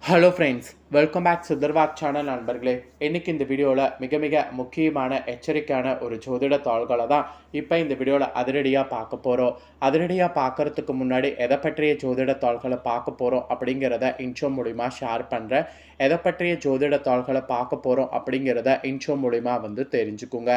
Hello friends, welcome back சுதர்வாக் channel நண்பர்களே. இன்றைக்கி இந்த வீடியோவில் மிக மிக முக்கியமான எச்சரிக்கையான ஒரு ஜோதிட தாள்களை தான் இப்போ இந்த வீடியோவில் அதிரடியாக பார்க்க போகிறோம். அதிரடியாக பார்க்குறதுக்கு முன்னாடி எதை பற்றிய ஜோதிட தாள்களை பார்க்க போகிறோம் அப்படிங்கிறத இன்ட்ரோ மூலிமா ஷேர் பண்ணுறேன். எதை பற்றிய ஜோதிட தாள்களை பார்க்க போகிறோம் அப்படிங்கிறத இன்ட்ரோ மூலிமா தெரிஞ்சுக்குங்க.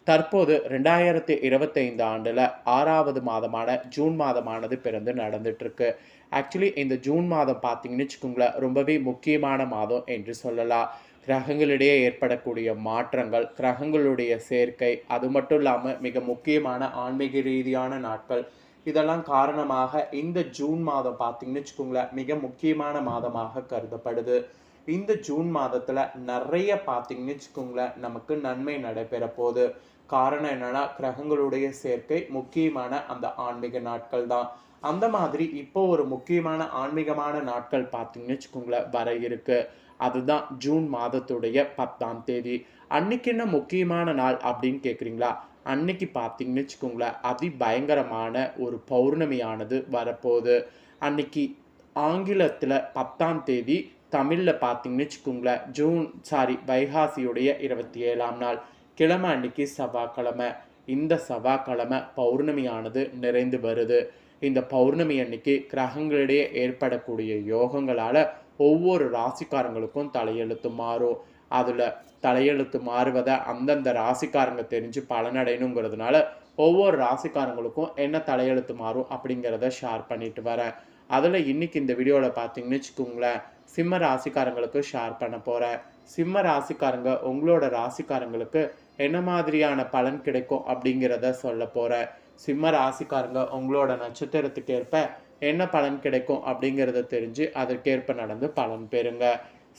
தற்போது 2025 ஆண்டில் 6வது மாதமான ஜூன் மாதமானது பிறந்து நடந்துட்டுருக்கு. ஆக்சுவலி இந்த ஜூன் மாதம் பார்த்தீங்கன்னு வச்சுக்கோங்களேன், ரொம்பவே முக்கியமான மாதம் என்று சொல்லலாம். கிரகங்களிடையே ஏற்படக்கூடிய மாற்றங்கள், கிரகங்களுடைய சேர்க்கை, அது மட்டும் இல்லாமல் மிக முக்கியமான ஆன்மீக ரீதியான நாட்கள், இதெல்லாம் காரணமாக இந்த ஜூன் மாதம் பார்த்தீங்கன்னு வச்சுக்கோங்களேன் மிக முக்கியமான மாதமாக கருதப்படுது. இந்த ஜூன் மாதத்தில் நிறைய பார்த்தீங்கன்னு வச்சுக்கோங்களேன் நமக்கு நன்மை நடைபெற போகுது. காரணம் என்னன்னா, கிரகங்களுடைய சேர்க்கை முக்கியமான அந்த ஆன்மீக நாட்கள் தான். அந்த மாதிரி இப்போ ஒரு முக்கியமான ஆன்மீகமான நாட்கள் பார்த்தீங்கன்னு வச்சுக்கோங்களேன் வர இருக்கு. அதுதான் ஜூன் மாதத்துடைய 10ஆம் தேதி. அன்னைக்கு என்ன முக்கியமான நாள் அப்படின்னு கேட்குறீங்களா? அன்னைக்கு பார்த்தீங்கன்னு வச்சுக்கோங்களேன் அதிபயங்கரமான ஒரு பௌர்ணமியானது வரப்போகுது. அன்னைக்கு ஆங்கிலத்தில் 10ஆம் தேதி, தமிழில் பார்த்தீங்கன்னு வச்சுக்கோங்களேன் வைகாசியுடைய 27ஆம் நாள், கிழமை அன்னைக்கு செவ்வாய்க்கிழமை. இந்த செவ்வாய்க்கிழமை பௌர்ணமியானது நிறைந்து வருது. இந்த பௌர்ணமி அன்னைக்கு கிரகங்களிடையே ஏற்படக்கூடிய யோகங்களால் ஒவ்வொரு ராசிக்காரங்களுக்கும் தலையெழுத்து மாறும். அதில் தலையெழுத்து மாறுவதை அந்தந்த ராசிக்காரங்க தெரிஞ்சு பலனடையணுங்கிறதுனால ஒவ்வொரு ராசிக்காரங்களுக்கும் என்ன தலையெழுத்து மாறும் அப்படிங்கிறத ஷேர் பண்ணிட்டு வரேன். அதில் இன்னைக்கு இந்த வீடியோவில் பார்த்தீங்கன்னு வச்சுக்கோங்களேன் சிம்ம ராசிக்காரங்களுக்கு ஷேர் பண்ண போகிறேன். சிம்ம ராசிக்காரங்க உங்களோட ராசிக்காரங்களுக்கு என்ன மாதிரியான பலன் கிடைக்கும் அப்படிங்கிறத சொல்ல போகிறேன். சிம்ம ராசிக்காரங்க உங்களோட நட்சத்திரத்துக்கு ஏற்ப என்ன பலன் கிடைக்கும் அப்படிங்கிறத தெரிஞ்சு அதற்கேற்ப நடந்து பலன் பெறுங்க.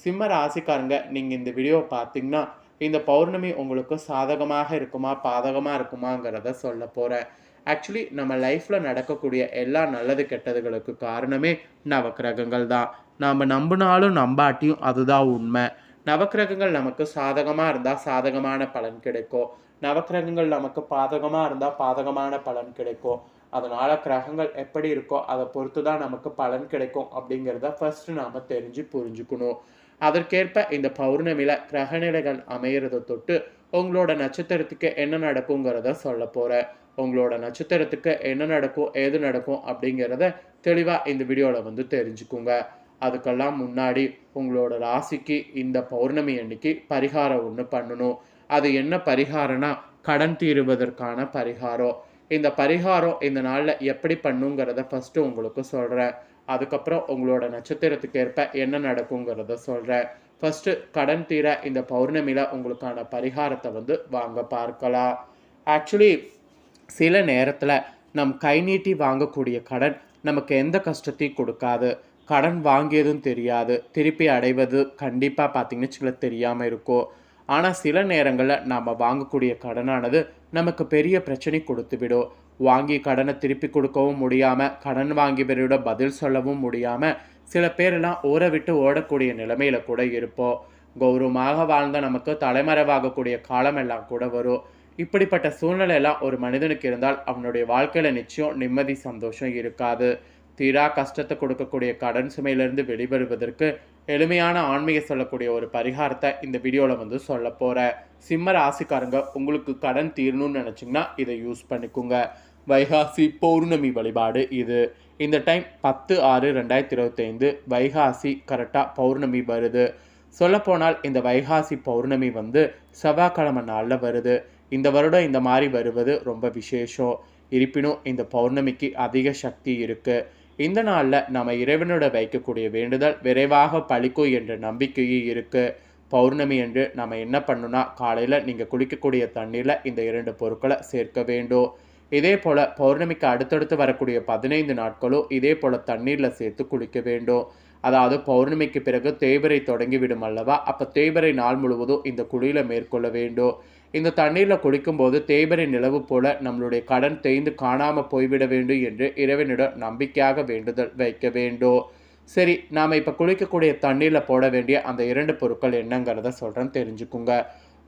சிம்ம ராசிக்காரங்க நீங்கள் இந்த வீடியோ பார்த்தீங்கன்னா இந்த பௌர்ணமி உங்களுக்கு சாதகமாக இருக்குமா பாதகமாக இருக்குமாங்கிறத சொல்ல போகிறேன். ஆக்சுவலி நம்ம லைஃப்பில் நடக்கக்கூடிய எல்லா நல்லது கெட்டதுகளுக்கு காரணமே நவக்கிரகங்கள் தான். நாம் நம்பினாலும் நம்பாட்டியும் அதுதான் உண்மை. நவக்கிரகங்கள் நமக்கு சாதகமாக இருந்தால் சாதகமான பலன் கிடைக்கும், நவக்கிரகங்கள் நமக்கு பாதகமாக இருந்தால் பாதகமான பலன் கிடைக்கும். அதனால் கிரகங்கள் எப்படி இருக்கோ அதை பொறுத்து தான் நமக்கு பலன் கிடைக்கும் அப்படிங்கிறத ஃபஸ்ட்டு நாம் தெரிஞ்சு புரிஞ்சுக்கணும். அதற்கேற்ப இந்த பௌர்ணமியில் கிரகநிலைகள் அமையிறதை தொட்டு உங்களோட நட்சத்திரத்துக்கு என்ன நடக்குங்கிறத சொல்ல போகிறேன். உங்களோட நட்சத்திரத்துக்கு என்ன நடக்கும் ஏது நடக்கும் அப்படிங்கிறத தெளிவாக இந்த வீடியோவில் தெரிஞ்சுக்குங்க. அதுக்கெல்லாம் முன்னாடி உங்களோட ராசிக்கு இந்த பௌர்ணமி அன்னைக்கு பரிகாரம் ஒன்று பண்ணணும். அது என்ன பரிகாரம்னா, கடன் தீருவதற்கான பரிகாரம். இந்த பரிகாரம் இந்த நாளில் எப்படி பண்ணுங்கிறத ஃபஸ்ட்டு உங்களுக்கு சொல்கிறேன். அதுக்கப்புறம் உங்களோட நட்சத்திரத்துக்கு ஏற்ப என்ன நடக்குங்கிறத சொல்கிறேன். ஃபஸ்ட்டு கடன் தீர இந்த பௌர்ணமியில் உங்களுக்கான பரிகாரத்தை வாங்க பார்க்கலாம். ஆக்சுவலி சில நேரத்தில் நம் கை நீட்டி வாங்கக்கூடிய கடன் நமக்கு எந்த கஷ்டத்தையும் கொடுக்காது. கடன் வாங்கியதும் தெரியாது, திருப்பி அடைவது கண்டிப்பாக பார்த்தீங்கன்னு வச்சுக்கோங்களேன் தெரியாமல் இருக்கும். ஆனால் சில நேரங்களில் நாம் வாங்கக்கூடிய கடனானது நமக்கு பெரிய பிரச்சனை கொடுத்து விடும். வாங்கி கடனை திருப்பி கொடுக்கவும் முடியாமல், கடன் வாங்கியவரோட பதில் சொல்லவும் முடியாமல் சில பேரெல்லாம் ஊரை விட்டு ஓடக்கூடிய நிலைமையில் கூட இருப்போம். கௌரவமாக வாழ்ந்த நமக்கு தலைமறைவாகக்கூடிய காலமெல்லாம் கூட வரும். இப்படிப்பட்ட சூழ்நிலையெல்லாம் ஒரு மனிதனுக்கு இருந்தால் அவனுடைய வாழ்க்கையில் நிச்சயம் நிம்மதி சந்தோஷம் இருக்காது. தீரா கஷ்டத்தை கொடுக்கக்கூடிய கடன் சுமையிலிருந்து வெளிவருவதற்கு எளிமையான ஆன்மீக சொல்லக்கூடிய ஒரு பரிகாரத்தை இந்த வீடியோவில் சொல்ல போகிறேன். சிம்ம ராசிக்காரங்க உங்களுக்கு கடன் தீரணும்னு நினச்சிங்கன்னா இதை யூஸ் பண்ணிக்கோங்க. வைகாசி பௌர்ணமி வழிபாடு இது. இந்த டைம் 10/6/2025 வைகாசி கரெக்டாக பௌர்ணமி வருது. சொல்லப்போனால் இந்த வைகாசி பௌர்ணமி செவ்வாய்க்கிழமை நாளில் வருது. இந்த வருடம் இந்த மாதிரி வருவது ரொம்ப விசேஷம். இருப்பினும் இந்த பௌர்ணமிக்கு அதிக சக்தி இருக்குது. இந்த நாளில் நம்ம இறைவனோட வைக்கக்கூடிய வேண்டுதல் விரைவாக பலிக்கும் என்ற நம்பிக்கையும் இருக்குது. பௌர்ணமி என்று நம்ம என்ன பண்ணணும்னா, காலையில் நீங்கள் குளிக்கக்கூடிய தண்ணீரில் இந்த 2 பொருட்களை சேர்க்க வேண்டும். இதே போல் பௌர்ணமிக்கு அடுத்தடுத்து வரக்கூடிய 15 நாட்களும் இதே போல் தண்ணீரில் சேர்த்து குளிக்க வேண்டும். அதாவது பௌர்ணமிக்கு பிறகு தேய்பிறை தொடங்கிவிடும் அல்லவா, அப்போ தேய்பிறை நாள் முழுவதும் இந்த குளியில் மேற்கொள்ள வேண்டும். இந்த தண்ணீரில் குளிக்கும்போது தேய்பிறை நிலவு போல நம்மளுடைய கடன் தேய்ந்து காணாமல் போய்விட வேண்டும் என்று இறைவனிடம் நம்பிக்கையாக வேண்டுதல் வைக்க வேண்டும். சரி, நாம் இப்போ குளிக்கக்கூடிய தண்ணீரில் போட வேண்டிய அந்த 2 பொருட்கள் என்னங்கிறத சொல்கிறேன், தெரிஞ்சுக்குங்க.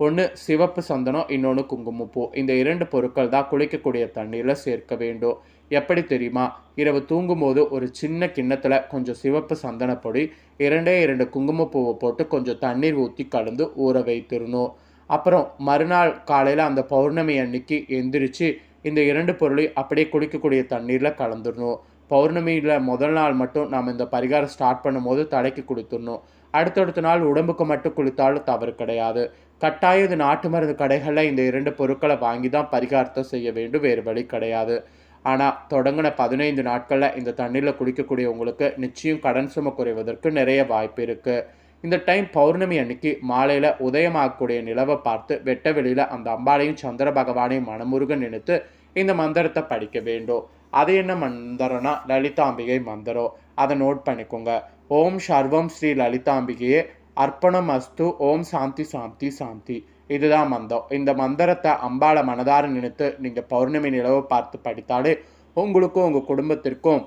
ஒன்று சிவப்பு சந்தனம், இன்னொன்று குங்குமப்பூ. இந்த 2 பொருட்கள் தான் குளிக்கக்கூடிய தண்ணீரில் சேர்க்க வேண்டும். எப்படி தெரியுமா? இரவு தூங்கும்போது ஒரு சின்ன கிண்ணத்துல கொஞ்சம் சிவப்பு சந்தனப்பொடி, 2 குங்குமப்பூவ போட்டு கொஞ்சம் தண்ணீர் ஊத்தி கலந்து ஊற வைத்திரணும். அப்புறம் மறுநாள் காலையில அந்த பௌர்ணமி அன்னைக்கு எந்திரிச்சு, இந்த 2 பொருளையும் அப்படியே குடிக்கக்கூடிய தண்ணீர்ல கலந்துரணும். பௌர்ணமியில முதல் நாள் மட்டும் நாம இந்த பரிகாரம் ஸ்டார்ட் பண்ணும்போது தலைக்கு குளித்துடணும். அடுத்தடுத்த நாள் உடம்புக்கு மட்டும் குளித்தாலும் தவறு கிடையாது. கட்டாயம் இது நாட்டு மருந்து கடைகள்ல இந்த 2 பொருட்கள வாங்கி தான் பரிகாரத்த செய்ய வேண்டும். வேறு வழி கிடையாது. ஆனா, தொடங்குன 15 நாட்கள்ல இந்த தண்ணீர்ல குளிக்கக்கூடிய உங்களுக்கு நிச்சயம் கடன் சுமை குறைவதற்கு நிறைய வாய்ப்பு இருக்கு. இந்த டைம் பௌர்ணமி அன்னைக்கு மாலையில உதயமாகக்கூடிய நிலவ பார்த்து வெட்ட வெளியில அந்த அம்பாளையும் சந்திர பகவானையும் மனமுருக நினைத்து இந்த மந்திரத்தை படிக்க வேண்டும். அது என்ன மந்திரம்னா லலிதாம்பிகை மந்திரம். அதை நோட் பண்ணிக்கோங்க. ஓம் சர்வம் ஸ்ரீ லலிதாம்பிகையே அர்ப்பணம் அஸ்து. ஓம் சாந்தி சாந்தி சாந்தி. இதுதான் மந்தம். இந்த மந்திரத்தை அம்பாளை மனதார நினைத்து நீங்கள் பௌர்ணமி நிலவை பார்த்து படித்தாலே உங்களுக்கும் உங்கள் குடும்பத்திற்கும்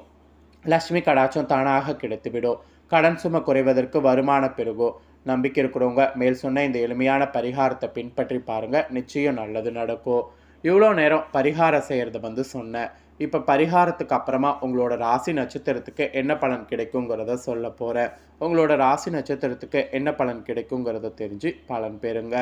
லட்சுமி கடாட்சம் தானாக கிடைத்துவிடும். கடன் சுமை குறைவதற்கு வருமானம் பெருகும். நம்பிக்கை இருக்கிறவங்க மேல் சொன்ன இந்த எளிமையான பரிகாரத்தை பின்பற்றி பாருங்கள். நிச்சயம் நல்லது நடக்கும். இவ்வளோ நேரம் பரிகாரம் செய்கிறது சொன்னேன். இப்போ பரிகாரத்துக்கு அப்புறமா உங்களோட ராசி நட்சத்திரத்துக்கு என்ன பலன் கிடைக்குங்கிறத சொல்ல போகிறேன். உங்களோட ராசி நட்சத்திரத்துக்கு என்ன பலன் கிடைக்குங்கிறத தெரிஞ்சு பலன் பெறுங்க.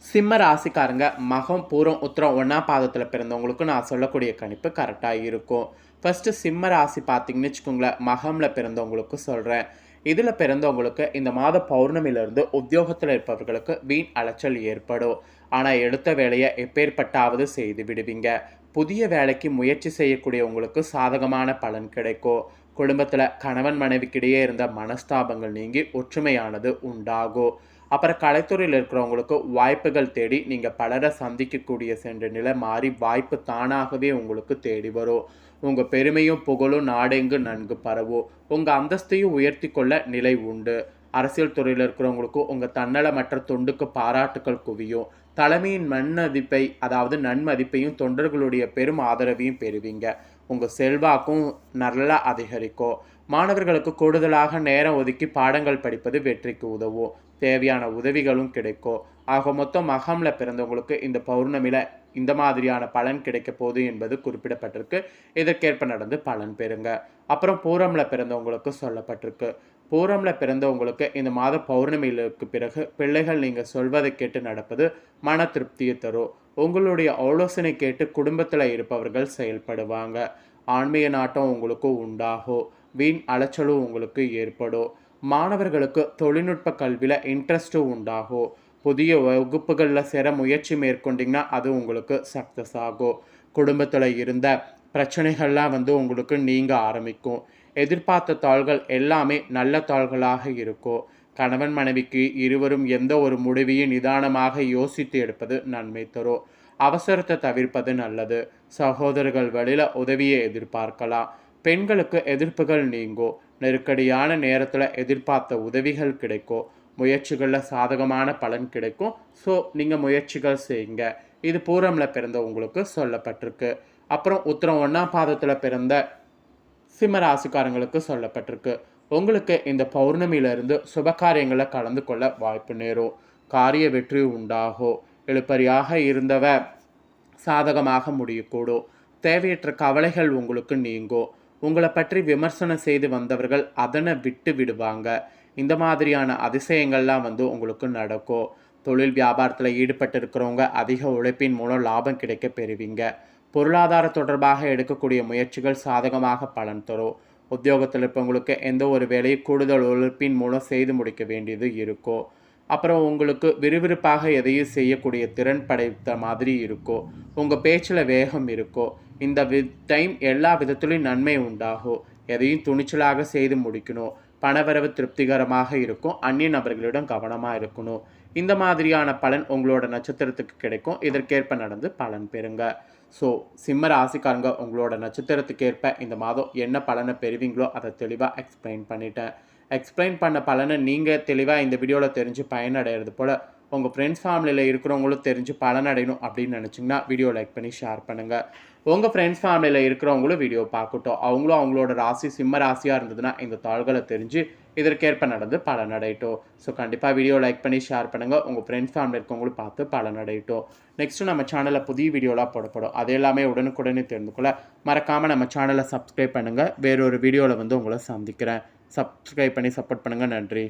சிம்ம ராசிக்காரங்க மகம் பூரம் உத்திரம் 1ஆம் பாதத்தில் பிறந்தவங்களுக்கு நான் சொல்லக்கூடிய கணிப்பு கரெக்டாக இருக்கும். ஃபஸ்ட்டு சிம்ம ராசி பார்த்தீங்கன்னு வச்சுக்கோங்களேன், மகமில் பிறந்தவங்களுக்கு சொல்கிறேன். இதில் பிறந்தவங்களுக்கு இந்த மாத பௌர்ணமியிலிருந்து உத்தியோகத்தில் இருப்பவர்களுக்கு வீண் அலைச்சல் ஏற்படும். ஆனால் எடுத்த வேலையை எப்பேற்பட்டாவது செய்து விடுவீங்க. புதிய வேலைக்கு முயற்சி செய்யக்கூடியவங்களுக்கு சாதகமான பலன் கிடைக்கும். குடும்பத்தில் கணவன் மனைவிக்கிடையே இருந்த மனஸ்தாபங்கள் நீங்கி ஒற்றுமையானது உண்டாகும். அப்புறம் கலைத்துறையில் இருக்கிறவங்களுக்கு வாய்ப்புகள் தேடி நீங்கள் பலரை சந்திக்கக்கூடிய சென்ற நிலை மாறி வாய்ப்பு தானாகவே உங்களுக்கு தேடி வரும். உங்கள் பெருமையும் புகழும் நாடெங்கு நன்கு பரவும். உங்கள் அந்தஸ்தையும் உயர்த்தி கொள்ள நிலை உண்டு. அரசியல் துறையில் இருக்கிறவங்களுக்கு உங்கள் தன்னலமற்ற தொண்டுக்கு பாராட்டுக்கள் குவியும். தலைமையின் நன்மதிப்பையும் தொண்டர்களுடைய பெரும் ஆதரவையும் பெறுவீங்க. உங்கள் செல்வாக்கும் நல்லா அதிகரிக்கும். மாணவர்களுக்கு கூடுதலாக நேரம் ஒதுக்கி பாடங்கள் படிப்பது வெற்றிக்கு உதவும். தேவையான உதவிகளும் கிடைக்கும். ஆக மொத்தம் மகமில் பிறந்தவங்களுக்கு இந்த பௌர்ணமியில் இந்த மாதிரியான பலன் கிடைக்க போகுது என்பது குறிப்பிடப்பட்டிருக்கு. இதற்கேற்ப நடந்து பலன் பெறுங்க. அப்புறம் பூரமில் பிறந்தவங்களுக்கு சொல்லப்பட்டிருக்கு. பூரமில் பிறந்தவங்களுக்கு இந்த மாத பௌர்ணமிக்கு பிறகு பிள்ளைகள் நீங்கள் சொல்வதை கேட்டு நடப்பது மன திருப்தியை தரும். உங்களுடைய ஆலோசனை கேட்டு குடும்பத்தில் இருப்பவர்கள் செயல்படுவாங்க. ஆன்மீக நாட்டம் உங்களுக்கு உண்டாகும். வீண் அலைச்சலும் உங்களுக்கு ஏற்படும். மாணவர்களுக்கு தொழில்நுட்ப கல்வியில் இன்ட்ரெஸ்ட்டும் உண்டாகும். புதிய வகுப்புகளில் சேர முயற்சி மேற்கொண்டிங்கன்னா அது உங்களுக்கு சக்ஸஸ் ஆகும். குடும்பத்தில் இருந்த பிரச்சனைகள்லாம் உங்களுக்கு நீங்க ஆரம்பிக்கும். எதிர்பார்த்த தாள்கள் எல்லாமே நல்ல தாள்களாக இருக்கும். கணவன் மனைவிக்கு இருவரும் எந்த ஒரு முடிவையும் நிதானமாக யோசித்து எடுப்பது நன்மை தரும். அவசரத்தை தவிர்ப்பது நல்லது. சகோதரர்கள் வழியில் உதவியை எதிர்பார்க்கலாம். பெண்களுக்கு எதிர்ப்புகள் நீங்கும். நெருக்கடியான நேரத்தில் எதிர்பார்த்த உதவிகள் கிடைக்கும். முயற்சிகளில் சாதகமான பலன் கிடைக்கும். ஸோ நீங்கள் முயற்சிகள் செய்யுங்க. இது பூரமில் பிறந்த உங்களுக்கு சொல்லப்பட்டிருக்கு. அப்புறம் உத்திரம் 1ஆம் பாதத்தில் பிறந்த சிம்ம ராசிக்காரங்களுக்கு சொல்லப்பட்டிருக்கு. உங்களுக்கு இந்த பௌர்ணமியிலிருந்து சுபகாரியங்களை கலந்து கொள்ள வாய்ப்பு நேரும். காரிய வெற்றி உண்டாகும். இழுபறியாக இருந்தவ சாதகமாக முடியக்கூடும். தேவையற்ற கவலைகள் உங்களுக்கு நீங்கும். உங்களை பற்றி விமர்சனம் செய்து வந்தவர்கள் அதனை விட்டு விடுவாங்க. இந்த மாதிரியான அதிசயங்கள்லாம் உங்களுக்கு நடக்கும். தொழில் வியாபாரத்தில் ஈடுபட்டு இருக்கிறவங்க அதிக உழைப்பின் மூலம் லாபம் கிடைக்க பெறுவீங்க. பொருளாதார தொடர்பாக எடுக்கக்கூடிய முயற்சிகள் சாதகமாக பலன் தரும். உத்தியோகத்தில் இருப்பவங்களுக்கு எந்த ஒரு வேலையை கூடுதல் உழைப்பின் மூலம் செய்து முடிக்க வேண்டியது இருக்கும். அப்புறம் உங்களுக்கு விறுவிறுப்பாக எதையும் செய்யக்கூடிய திறன் படைத்த மாதிரி இருக்கும். உங்கள் பேச்சில் வேகம் இருக்கும். இந்த டைம் எல்லா விதத்துலையும் நன்மை உண்டாகும். எதையும் துணிச்சலாக செய்து முடிக்கணும். பணவரவு திருப்திகரமாக இருக்கும். அந்நிய நபர்களிடம் கவனமாக இருக்கணும். இந்த மாதிரியான பலன் உங்களோட நட்சத்திரத்துக்கு கிடைக்கும். இதற்கேற்ப நடந்து பலன் பெறுங்க. ஸோ சிம்ம ராசிக்காரங்க உங்களோட நட்சத்திரத்துக்கு ஏற்ப இந்த மாதம் என்ன பலனை பெறுவீங்களோ அதை தெளிவாக எக்ஸ்பிளைன் பண்ணிட்டேன். எக்ஸ்பிளைன் பண்ண பலனை நீங்கள் தெளிவாக இந்த வீடியோவில் தெரிஞ்சு பயனடைகிறது போல் உங்கள் ஃப்ரெண்ட்ஸ் ஃபேமிலியில் இருக்கிறவங்களும் தெரிஞ்சு பலனடையணும் அப்படின்னு நினச்சிங்கன்னா வீடியோ லைக் பண்ணி ஷேர் பண்ணுங்கள். உங்கள் ஃப்ரெண்ட்ஸ் ஃபேமிலியில் இருக்கிறவங்களும் வீடியோ பார்க்கட்டும். அவங்களும் அவங்களோட ராசி சிம்ம ராசியாக இருந்ததுன்னா இந்த தாள்களை தெரிஞ்சு இதற்கேற்ப நடந்து பலனடையட்டும். ஸோ கண்டிப்பாக வீடியோ லைக் பண்ணி ஷேர் பண்ணுங்கள். உங்கள் ஃப்ரெண்ட்ஸ் ஃபேமிலி இருக்கவங்களும் பார்த்து பலனடையட்டும். நெக்ஸ்ட்டு நம்ம சேனலில் புதிய வீடியோலாம் போடப்படும். அது எல்லாமே உடனுக்குடனே தெரிந்து கொள்ள மறக்காமல் நம்ம சேனலை சப்ஸ்கிரைப் பண்ணுங்கள். வேறொரு வீடியோவில் வந்து உங்களை சந்திக்கிறேன். சப்ஸ்கிரைப் பண்ணி சப்போர்ட் பண்ணுங்கள். நன்றி.